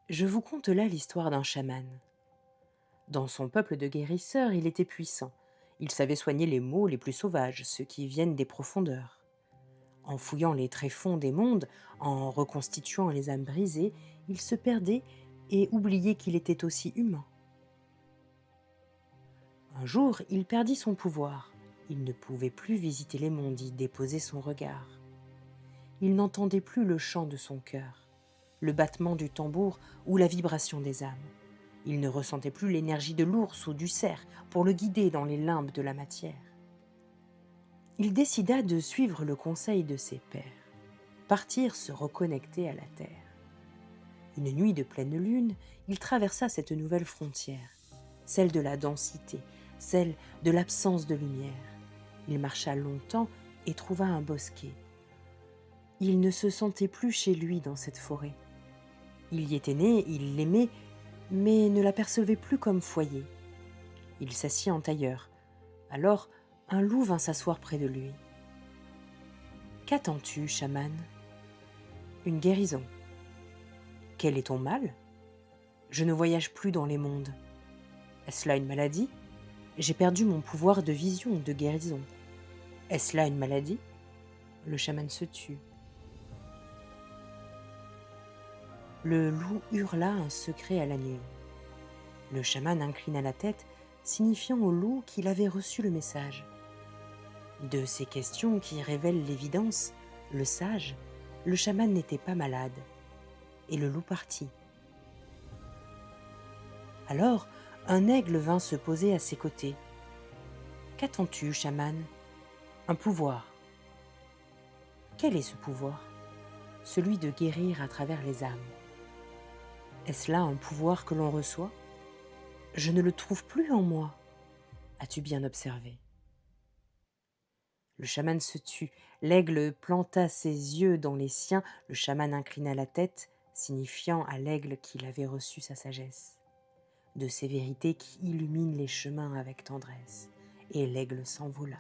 Je vous conte là l'histoire d'un chaman. Dans son peuple de guérisseurs, il était puissant. Il savait soigner les maux les plus sauvages, ceux qui viennent des profondeurs. En fouillant les tréfonds des mondes, en reconstituant les âmes brisées, il se perdait et oubliait qu'il était aussi humain. Un jour, il perdit son pouvoir. Il ne pouvait plus visiter les mondes, y déposer son regard. Il n'entendait plus le chant de son cœur, le battement du tambour ou la vibration des âmes. Il ne ressentait plus l'énergie de l'ours ou du cerf pour le guider dans les limbes de la matière. Il décida de suivre le conseil de ses pairs, partir se reconnecter à la terre. Une nuit de pleine lune, il traversa cette nouvelle frontière, celle de la densité, celle de l'absence de lumière. Il marcha longtemps et trouva un bosquet. Il ne se sentait plus chez lui dans cette forêt. Il y était né, il l'aimait, mais ne l'apercevait plus comme foyer. Il s'assit en tailleur. Alors, un loup vint s'asseoir près de lui. « Qu'attends-tu, chaman ?»« Une guérison. »« Quel est ton mal ?»« Je ne voyage plus dans les mondes. »« Est-ce là une maladie ? » ?»« J'ai perdu mon pouvoir de vision, de guérison. »« Est-ce là une maladie ? » Le chaman se tut. Le loup hurla un secret à la nuit. Le chaman inclina la tête, signifiant au loup qu'il avait reçu le message. De ces questions qui révèlent l'évidence, le sage, le chaman n'était pas malade, et le loup partit. Alors, un aigle vint se poser à ses côtés. « Qu'attends-tu, chaman ? » ?»« Un pouvoir. »« Quel est ce pouvoir ? » ?»« Celui de guérir à travers les âmes. »« Est-ce là un pouvoir que l'on reçoit ? » ?»« Je ne le trouve plus en moi. » As-tu bien observé ? Le chaman se tut. L'aigle planta ses yeux dans les siens. Le chaman inclina la tête, signifiant à l'aigle qu'il avait reçu sa sagesse. De ces vérités qui illuminent les chemins avec tendresse. Et l'aigle s'envola.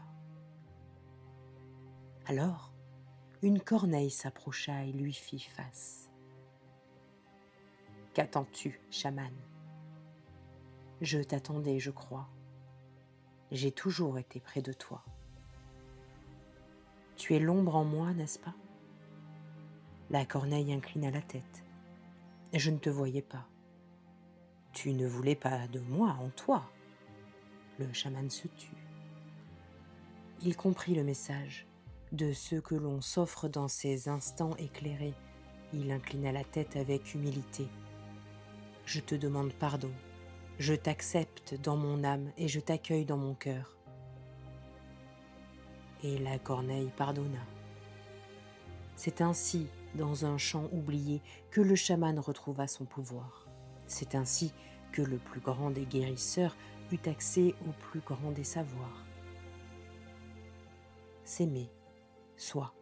Alors, une corneille s'approcha et lui fit face. « Qu'attends-tu, chaman ? » ?»« Je t'attendais, je crois. J'ai toujours été près de toi. Tu es l'ombre en moi, n'est-ce pas ? » La corneille inclina la tête. « Je ne te voyais pas. »« Tu ne voulais pas de moi en toi. » Le chaman se tut. Il comprit le message de ce que l'on s'offre dans ces instants éclairés. Il inclina la tête avec humilité. « Je te demande pardon. Je t'accepte dans mon âme et je t'accueille dans mon cœur. » Et la corneille pardonna. C'est ainsi, dans un champ oublié, que le chaman retrouva son pouvoir. C'est ainsi que le plus grand des guérisseurs eut accès au plus grand des savoirs. S'aimer, soi.